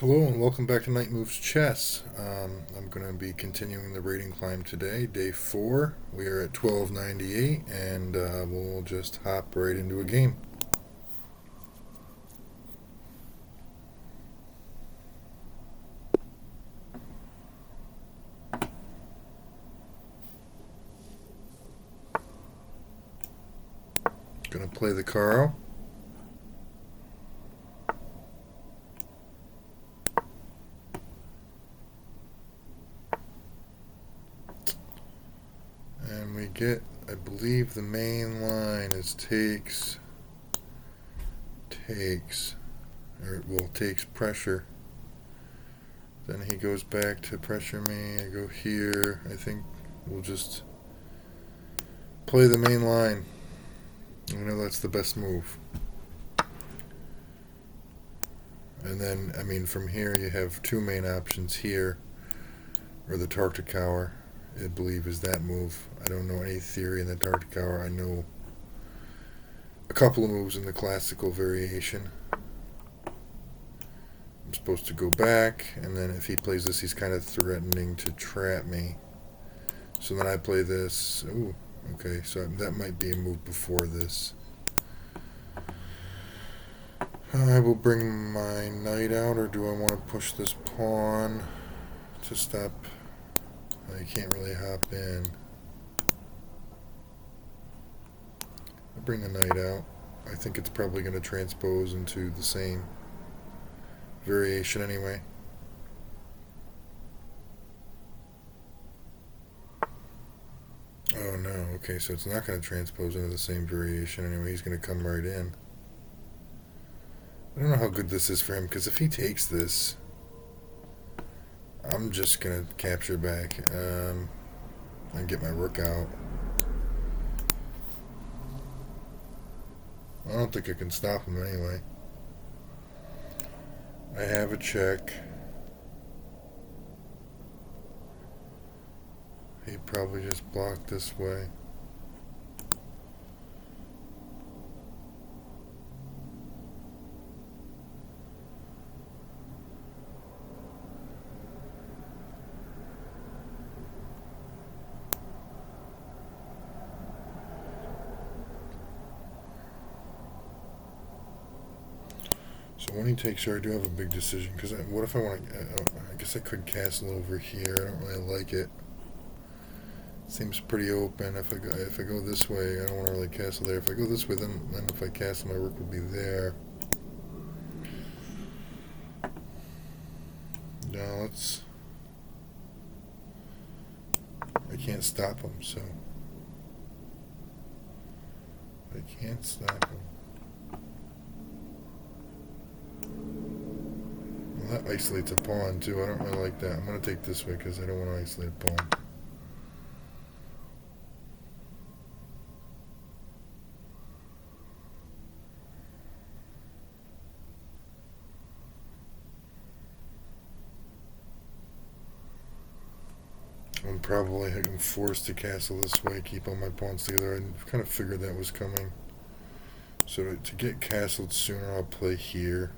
Hello and welcome back to Night Moves Chess. I'm going to be continuing the rating climb today, day 4. We are at 1298 and we'll just hop right into a game. Going to play the Caro. And we get, I believe the main line is takes, takes pressure. Then he goes back to pressure me. I go here. I think we'll just play the main line. I know that's the best move. And then, I mean, from here you have two main options here, or the Tartakower, I believe, is that move. I don't know any theory in the Tartakower. I know a couple of moves in the classical variation. I'm supposed to go back, and then if he plays this, he's kind of threatening to trap me. So then I play this. Ooh, okay, so that might be a move before this. I will bring my knight out, or do I want to push this pawn to stop? I can't really hop in. I'll bring the knight out. I think it's probably going to transpose into the same variation anyway. Oh no, okay, so it's not going to transpose into the same variation anyway. He's going to come right in. I don't know how good this is for him, because if he takes this, I'm just going to capture back and get my rook out. I don't think I can stop him anyway. I have a check. He probably just blocked this way. So when he takes her, I do have a big decision, because what if I want to, I guess I could castle over here. I don't really like it. Seems pretty open. If I go this way, I don't want to really castle there. If I go this way, then if I castle, my rook will be there. Now let's. I can't stop him, so I can't stop him. Well, that isolates a pawn too. I don't really like that. I'm gonna take this way because I don't want to isolate a pawn. I'm probably forced to castle this way, keep all my pawns together. I kind of figured that was coming. So to get castled sooner, I'll play here.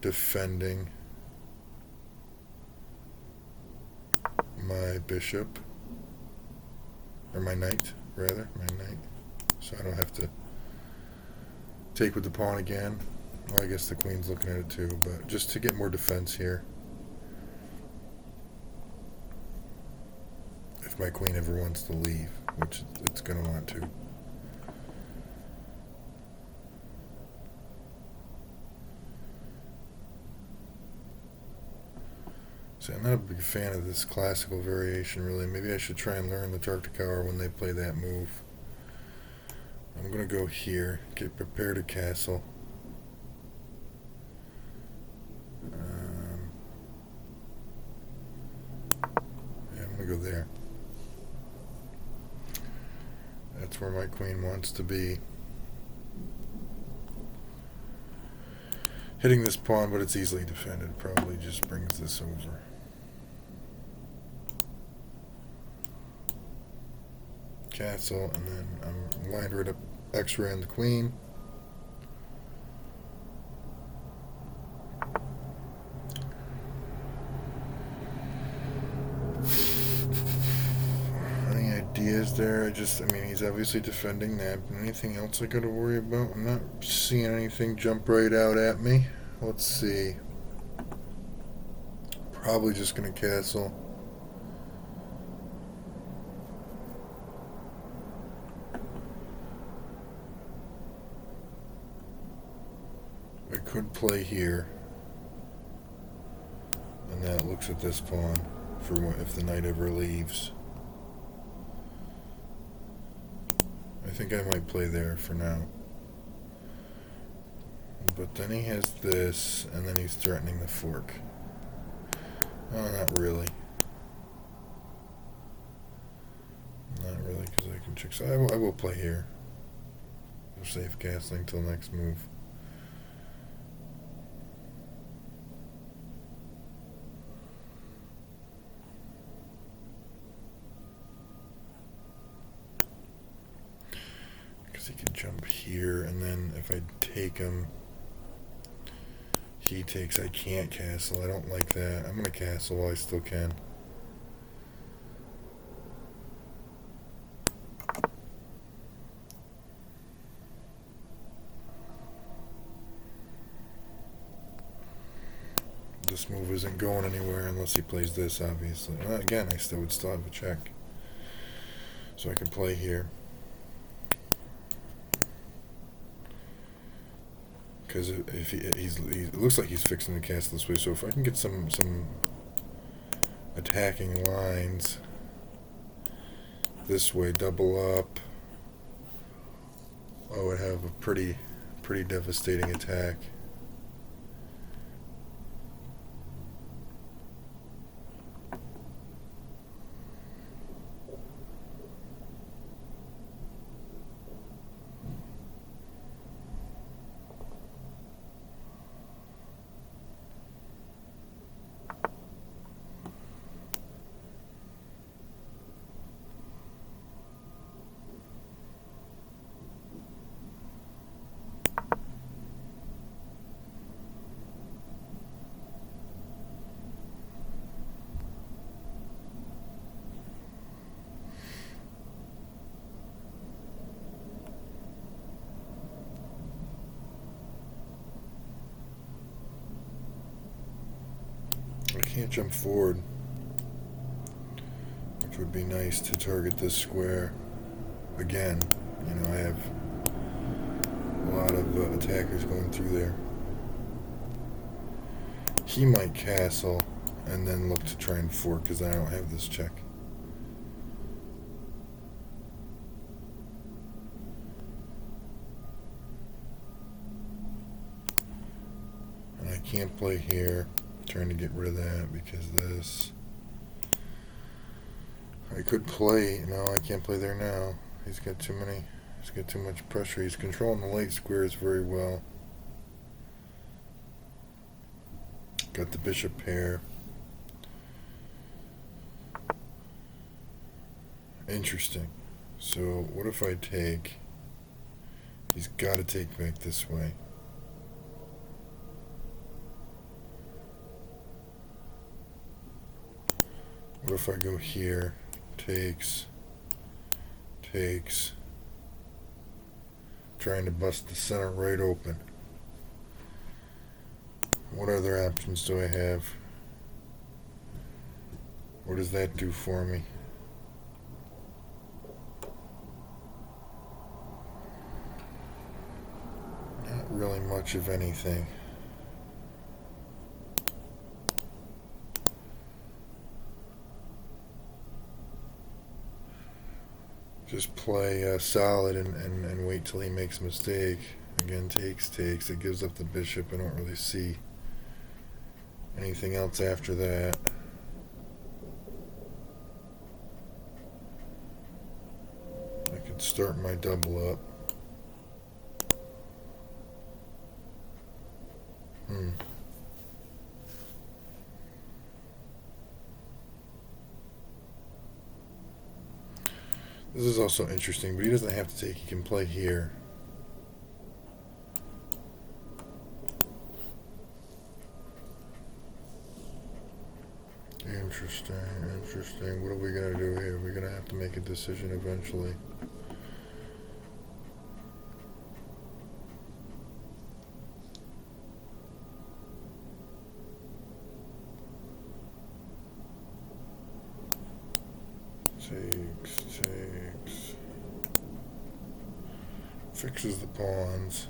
Defending my bishop. Or my knight, rather. My knight. So I don't have to take with the pawn again. Well, I guess the queen's looking at it too, but just to get more defense here. If my queen ever wants to leave, which it's going to want to. See, I'm not a big fan of this classical variation, really. Maybe I should try and learn the Tartakower when they play that move. I'm going to go here, get prepared to castle. Yeah, I'm going to go there. That's where my queen wants to be. Hitting this pawn, but it's easily defended. Probably just brings this over. Castle, and then I'm lined right up X-ray on the queen. there. I mean, he's obviously defending that. But anything else I got to worry about? I'm not seeing anything jump right out at me. Let's see. Probably just going to castle. I could play here. And that looks at this pawn for if the knight ever leaves. I think I might play there for now. But then he has this, and then he's threatening the fork. Oh, not really. Not really, because I can check. So I will play here. Safe castling till next move. He could jump here, and then if I take him, he takes. I can't castle. I don't like that. I'm going to castle while I still can. This move isn't going anywhere unless he plays this, obviously. Again, I would still have a check. So I can play here. Because if he looks like he's fixing the castle this way, so if I can get some attacking lines this way, double up, I would have a pretty devastating attack. I can't jump forward, which would be nice to target this square again. You know, I have a lot of attackers going through there. He might castle and then look to try and fork because I don't have this check. And I can't play here. Trying to get rid of that because this. I could play. No, I can't play there now. He's got too much pressure. He's controlling the late squares very well. Got the bishop pair. Interesting. So what if I take? He's got to take back this way. What if I go here? Takes. Trying to bust the center right open. What other options do I have? What does that do for me? Not really much of anything. Just play solid and wait till he makes a mistake. Again, takes. It gives up the bishop. I don't really see anything else after that. I could start my double up. This is also interesting, but he doesn't have to take. He can play here. And Interesting, interesting. What are we gonna do here? We're gonna have to make a decision eventually. Takes. Fixes the pawns.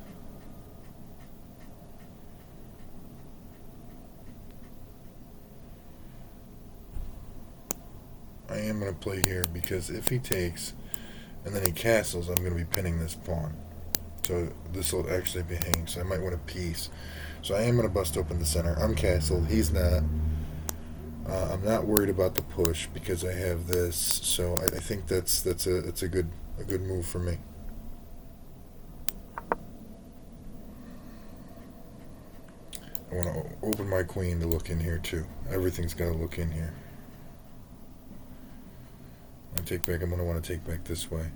I am going to play here because if he takes and then he castles, I'm going to be pinning this pawn. So this will actually be hanging, so I might want a piece. So I am going to bust open the center. I'm castled. He's not. I'm not worried about the push because I have this. So I think that's a good move for me. I want to open my queen to look in here too. Everything's got to look in here. I'm going to want to take back this way.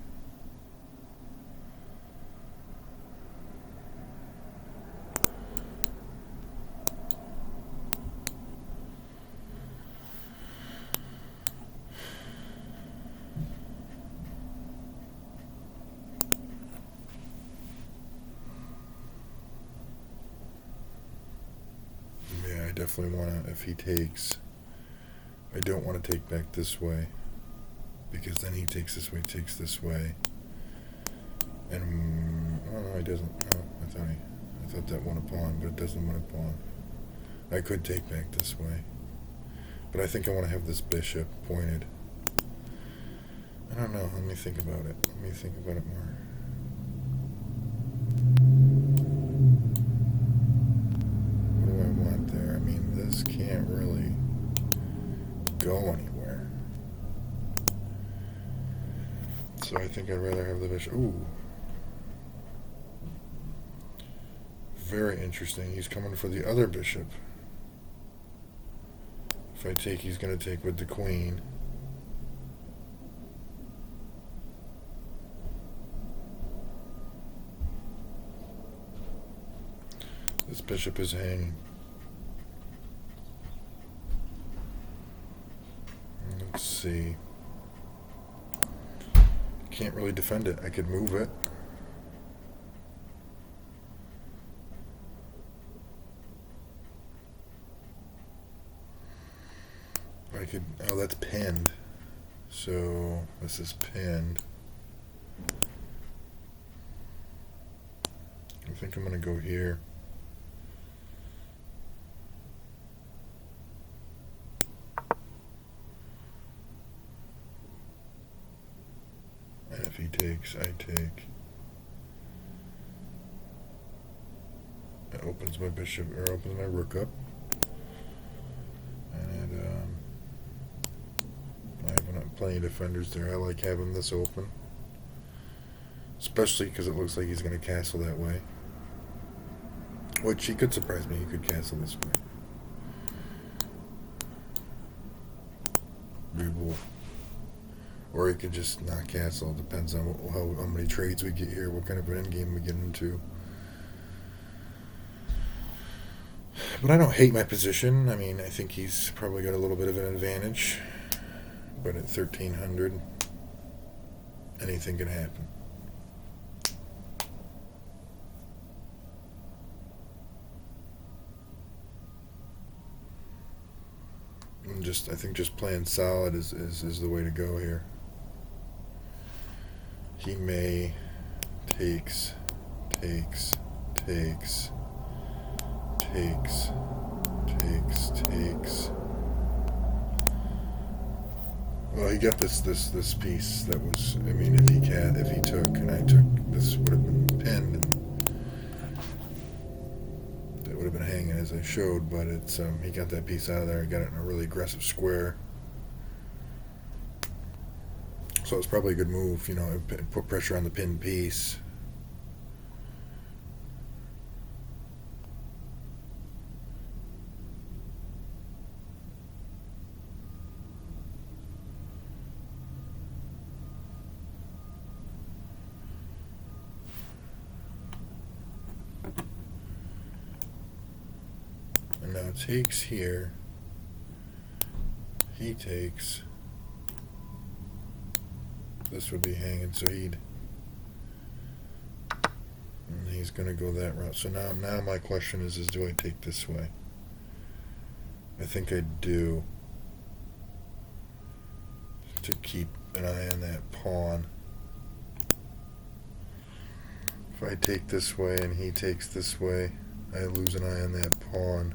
Yeah, I definitely want to, if he takes, I don't want to take back this way. Because then he takes this way, and oh no, he doesn't. No, I thought that won a pawn, but it doesn't win a pawn. I could take back this way, but I think I want to have this bishop pointed. I don't know. Let me think about it. More. What do I want there? I mean, this can't really go anywhere. So I think I'd rather have the bishop. Ooh. Very interesting. He's coming for the other bishop. If I take, he's going to take with the queen. This bishop is hanging. Let's see. Can't really defend it. I could move it. I could. Oh, that's pinned. So this is pinned. I think I'm going to go here. And if he takes, I take. It opens my bishop, or opens my rook up. And I have plenty of defenders there. I like having this open. Especially because it looks like he's going to castle that way. Which he could surprise me. He could castle this way. Or he could just not castle. Depends on how many trades we get here, what kind of an endgame we get into. But I don't hate my position. I mean, I think he's probably got a little bit of an advantage. But at 1300, anything can happen. And I think just playing solid is the way to go here. He may takes. Well, he got this piece that was. I mean, if he took and I took, this would have been pinned, and that would have been hanging as I showed. But it's he got that piece out of there. He got it in a really aggressive square. So it's probably a good move, you know, put pressure on the pinned piece. And now takes here. he takes, this would be hanging, so he's going to go that route. So now my question is do I take this way? I think I do, to keep an eye on that pawn. If I take this way and he takes this way, I lose an eye on that pawn.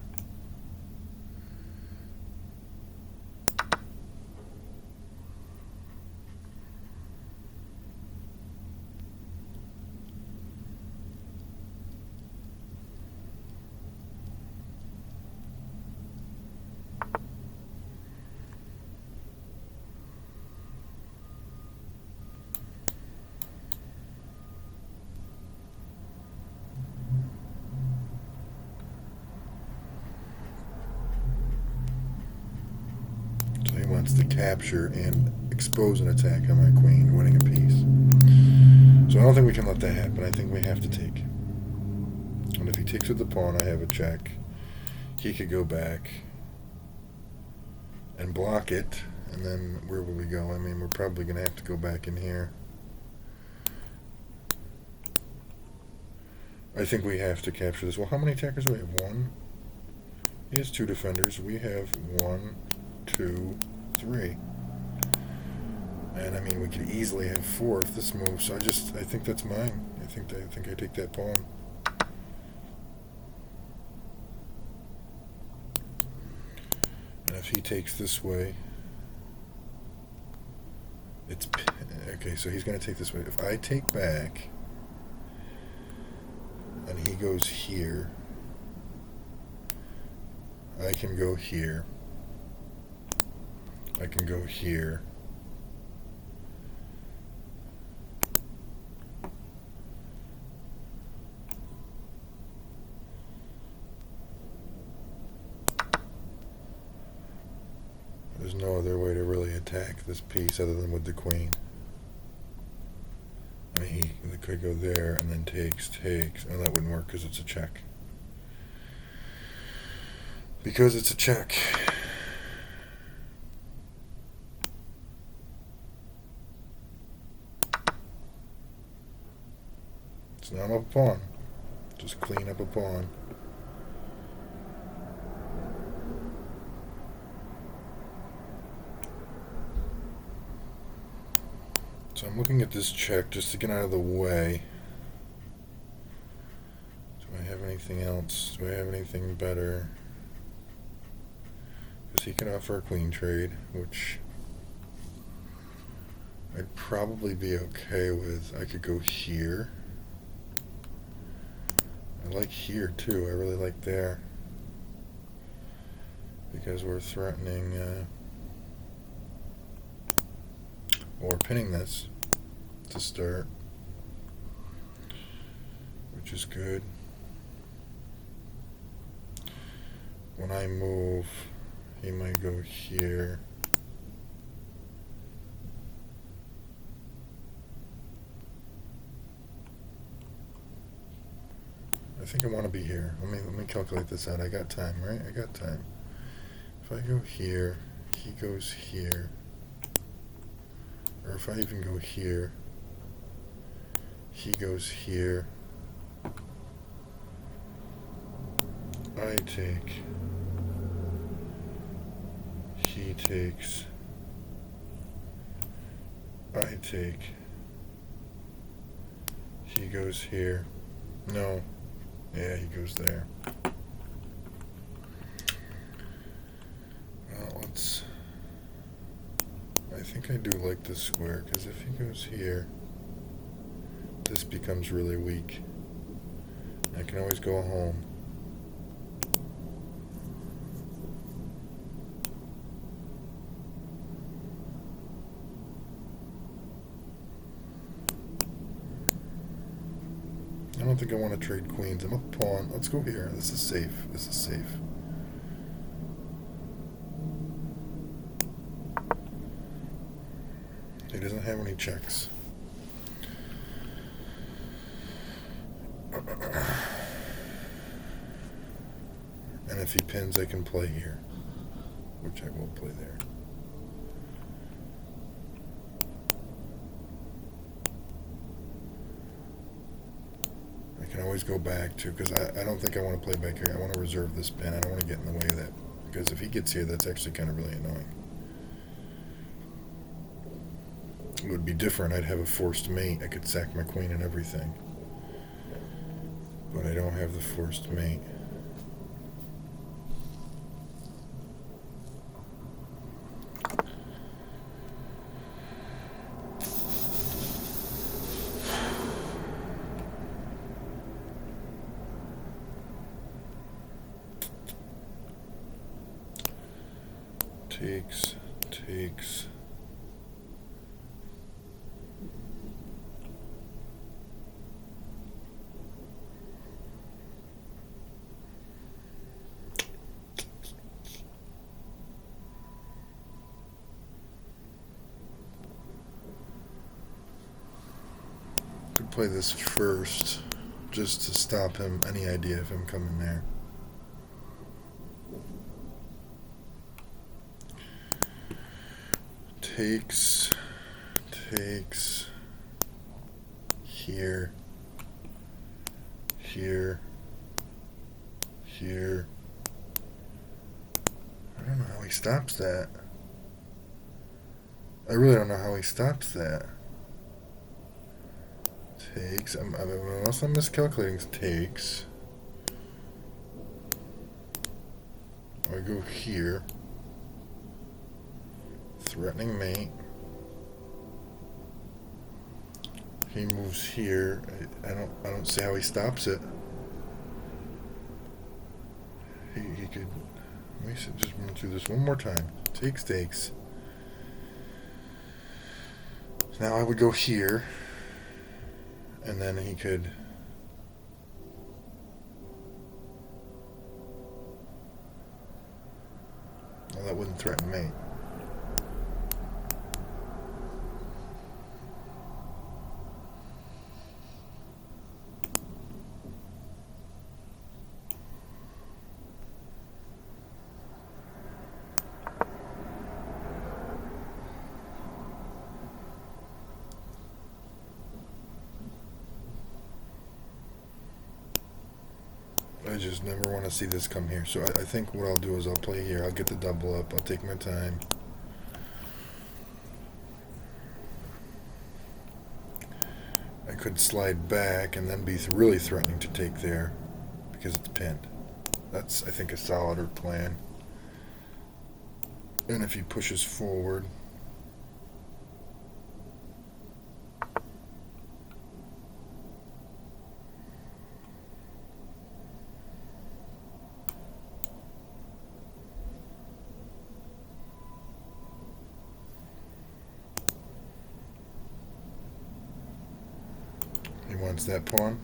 To capture and expose an attack on my queen, winning a piece. So I don't think we can let that happen. I think we have to take. And if he takes with the pawn, I have a check. He could go back and block it, and then where will we go? I mean, we're probably going to have to go back in here. I think we have to capture this. Well, how many attackers do we have? One. He has two defenders. We have 1, 2, 3. And I mean, we could easily have 4 if this moves. So I think that's mine. I think I take that pawn. And if he takes this way, it's okay. So he's going to take this way. If I take back, and he goes here, I can go here. I can go here. There's no other way to really attack this piece other than with the queen. I mean, he could go there and then takes. Oh, that wouldn't work because it's a check. Because it's a check. So now I'm up a pawn. Just clean up a pawn. So I'm looking at this check just to get out of the way. Do I have anything else? Do I have anything better? Because he can offer a queen trade, which I'd probably be okay with. I could go here. I like here too. I really like there. Because we're threatening or pinning this to start, which is good. When I move, he might go here. I think I want to be here. Let me calculate this out. I got time, right? I got time. If I go here, he goes here. Or if I even go here, he goes here. I take. He takes. I take. He goes here. No. Yeah, he goes there. Well, I think I do like this square, because if he goes here, this becomes really weak. I can always go home. I don't think I want to trade queens. I'm a pawn. Let's go here. This is safe. This is safe. He doesn't have any checks. And if he pins, I can play here, which I will play there. can always go back to, because I don't think I want to play back here. I want to reserve this pin. I don't want to get in the way of that, because if he gets here, that's actually kind of really annoying. It would be different. I'd have a forced mate. I could sack my queen and everything. But I don't have the forced mate. Takes. Could play this first, just to stop him, any idea of him coming there. Takes here. I don't know how he stops that. I really don't know how he stops that. Takes, unless I'm miscalculating, takes. I go here. Threatening mate. He moves here. I don't see how he stops it. He could. Let me just run through this one more time. Takes. Now I would go here, and then he could. Well, that wouldn't threaten me. I just never want to see this come here. So I think what I'll do is I'll play here. I'll get the double up. I'll take my time. I could slide back and then be really threatening to take there because it's pinned. That's, I think, a solider plan. And if he pushes forward... He wants that pawn.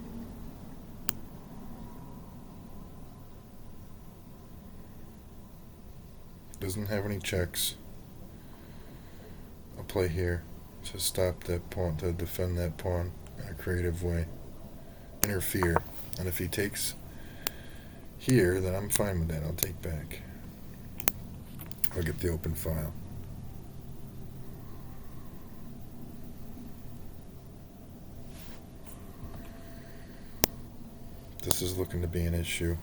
Doesn't have any checks. I'll play here to stop that pawn, to defend that pawn in a creative way. Interfere. And if he takes here, then I'm fine with that. I'll take back. I'll get the open file. This is looking to be an issue.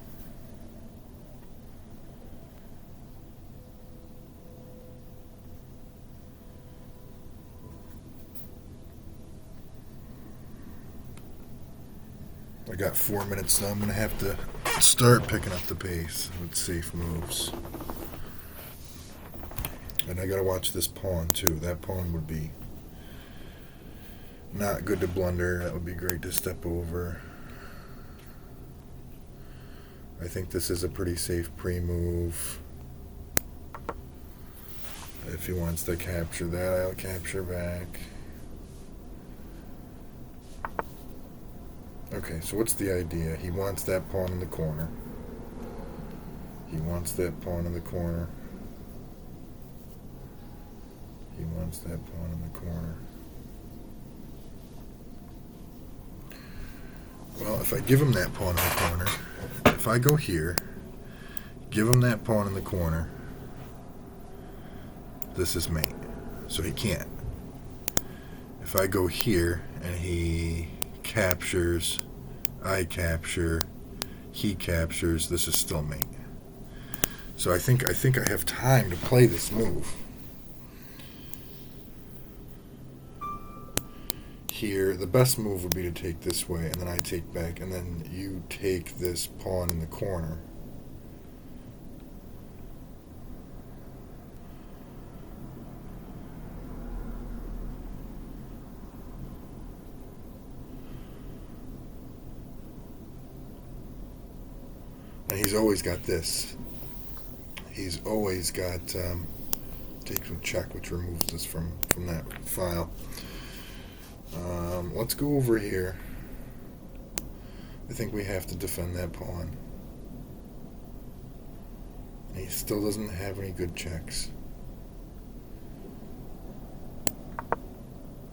I got 4 minutes now. I'm going to have to start picking up the pace with safe moves. And I got to watch this pawn too. That pawn would be not good to blunder. That would be great to step over. I think this is a pretty safe pre-move. If he wants to capture that, I'll capture back. Okay, so what's the idea? He wants that pawn in the corner. He wants that pawn in the corner. He wants that pawn in the corner. Well, if I give him that pawn in the corner, if I go here, give him that pawn in the corner, this is mate. So he can't. If I go here and he captures, I capture, he captures. This is still mate. So I think I have time to play this move. Here, the best move would be to take this way, and then I take back, and then you take this pawn in the corner. And he's always got this. He's always got takes with check, which removes this from that file. Let's go over here. I think we have to defend that pawn. He still doesn't have any good checks.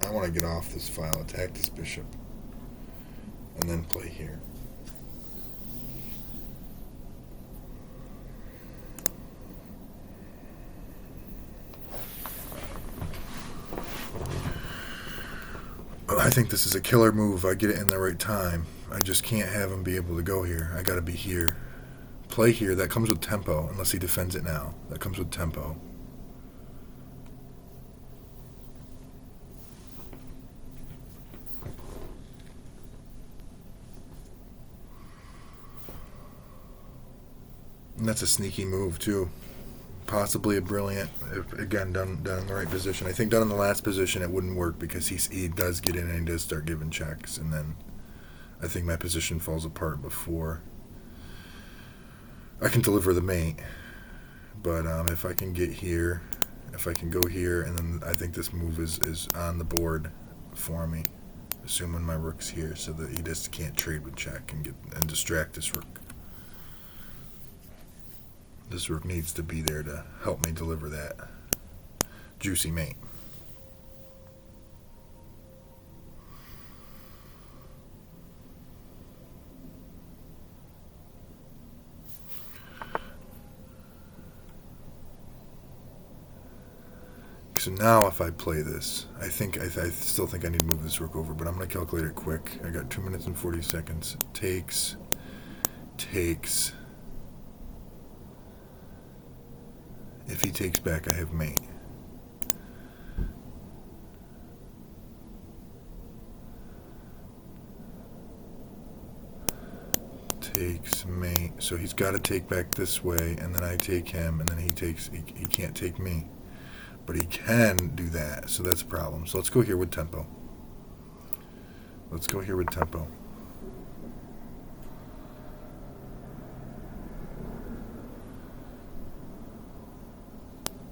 I want to get off this file, attack this bishop, and then play here. I think this is a killer move. I get it in the right time. I just can't have him be able to go here. I gotta be here. Play here. That comes with tempo, unless he defends it now. That comes with tempo. And that's a sneaky move, too. Possibly a brilliant, if, again, done in the right position. I think done in the last position it wouldn't work because he does get in and he does start giving checks, and then I think my position falls apart before I can deliver the mate. But if I can get here, if I can go here, and then I think this move is on the board for me, assuming my rook's here, so that he just can't trade with check and distract this rook. This rook needs to be there to help me deliver that juicy mate. So now if I play this, I still think I need to move this rook over, but I'm going to calculate it quick. I got 2 minutes and 40 seconds. Takes. If he takes back, I have mate. Takes mate. So he's got to take back this way, and then I take him, and then he takes. He can't take me, but he can do that. So that's a problem. So let's go here with tempo.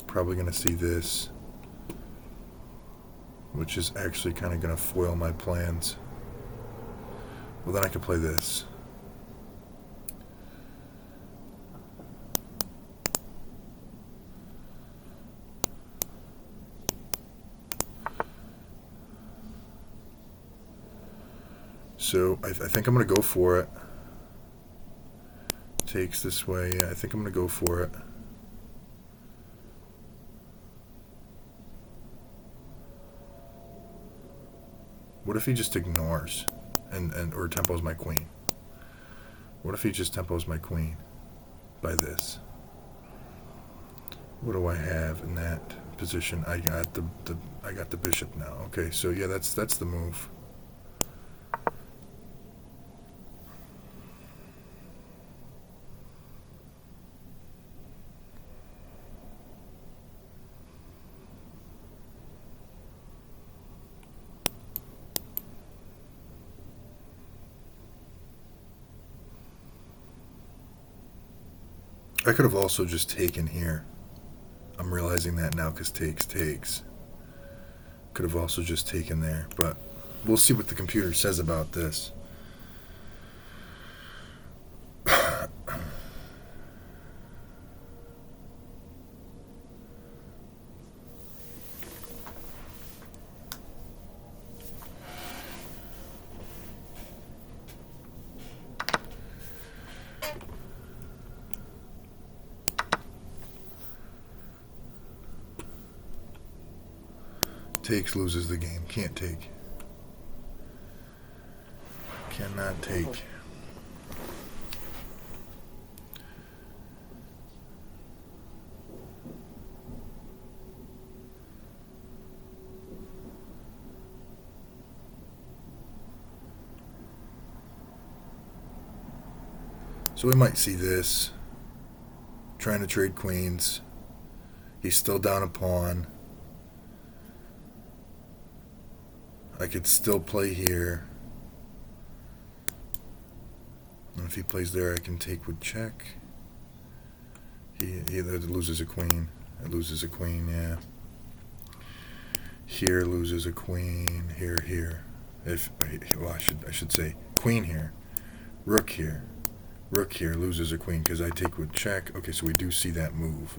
Probably going to see this, which is actually kind of going to foil my plans. Well, then I can play this. So I think I'm going to go for it. Takes this way. Yeah, I think I'm going to go for it. What if he just ignores or tempos my queen? What if he just tempos my queen by this? What do I have in that position? I got the bishop now. Okay, so yeah, that's the move. I could have also just taken here. I'm realizing that now because takes. Could have also just taken there, but we'll see what the computer says about this. Takes, loses the game. Can't take. Cannot take. So we might see this. Trying to trade queens. He's still down a pawn. I could still play here. And if he plays there, I can take with check. He either loses a queen. It loses a queen, yeah. Here loses a queen. Here. Well, I should say queen here. Rook here. Rook here loses a queen because I take with check. Okay, so we do see that move.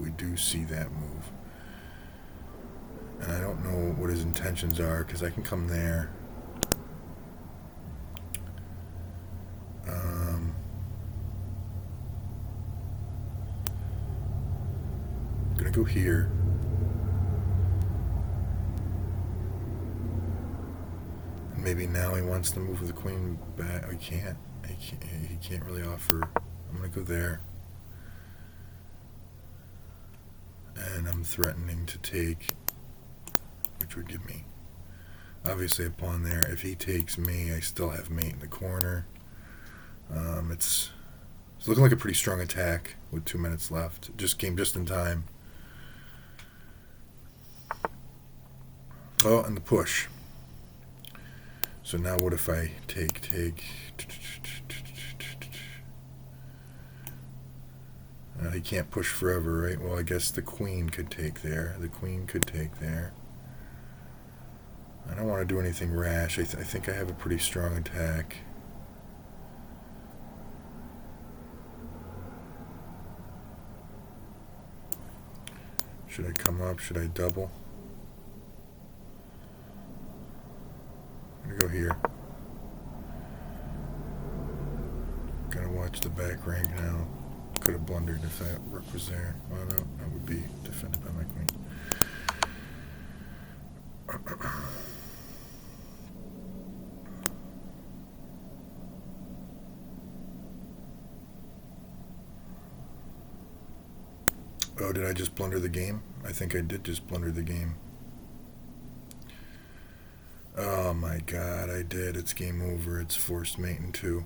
And I don't know what his intentions are because I can come there. I'm going to go here. And maybe now he wants to move the queen back. He can't really offer. I'm going to go there. And I'm threatening to take, which would give me obviously a pawn there. If he takes me, I still have mate in the corner. It's looking like a pretty strong attack with 2 minutes left. Just came just in time. Oh, and the push. So now what if I take? He can't push forever, right? Well, I guess the queen could take there. I don't want to do anything rash. I think I have a pretty strong attack. Should I come up? Should I double? I'm going to go here. Gotta watch the back rank now. Could have blundered if that rook was there. Well, no, that would be defended by my queen. Oh, did I just blunder the game? I think I did just blunder the game. Oh my god, I did. It's game over. It's forced mate in 2.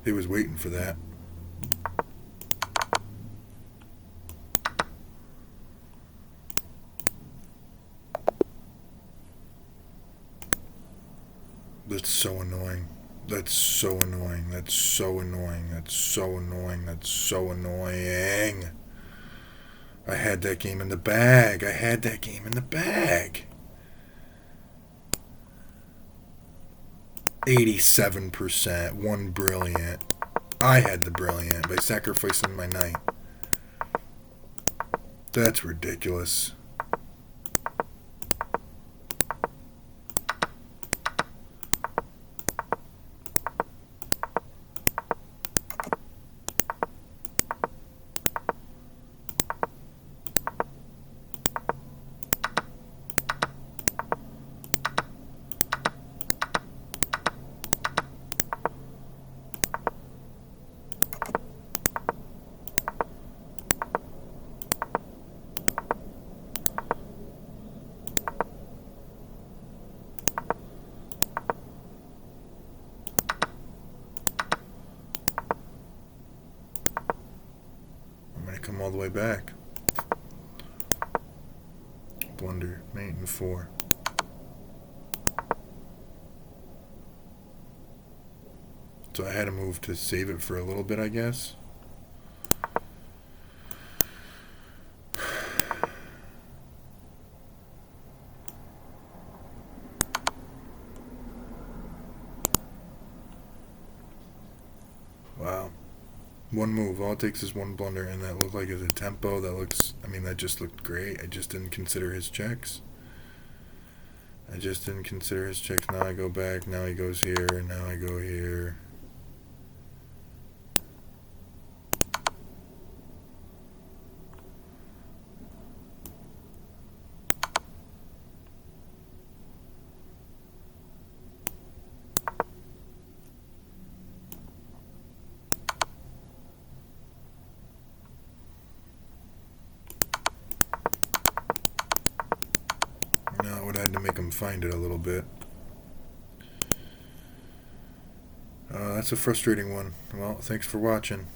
He was waiting for that. That's so annoying. That's so annoying. That's so annoying. That's so annoying. That's so annoying. I had that game in the bag. 87%. One brilliant. I had the brilliant by sacrificing my knight. That's ridiculous. Come all the way back. Blunder, mate in 4. So I had to move to save it for a little bit, I guess. Wow. One move. All it takes is one blunder, and that looked like it's a tempo. That looks, I mean, that just looked great. I just didn't consider his checks. Now I go back. Now he goes here, and now I go here. had to make them find it a little bit. That's a frustrating one. Well, thanks for watching.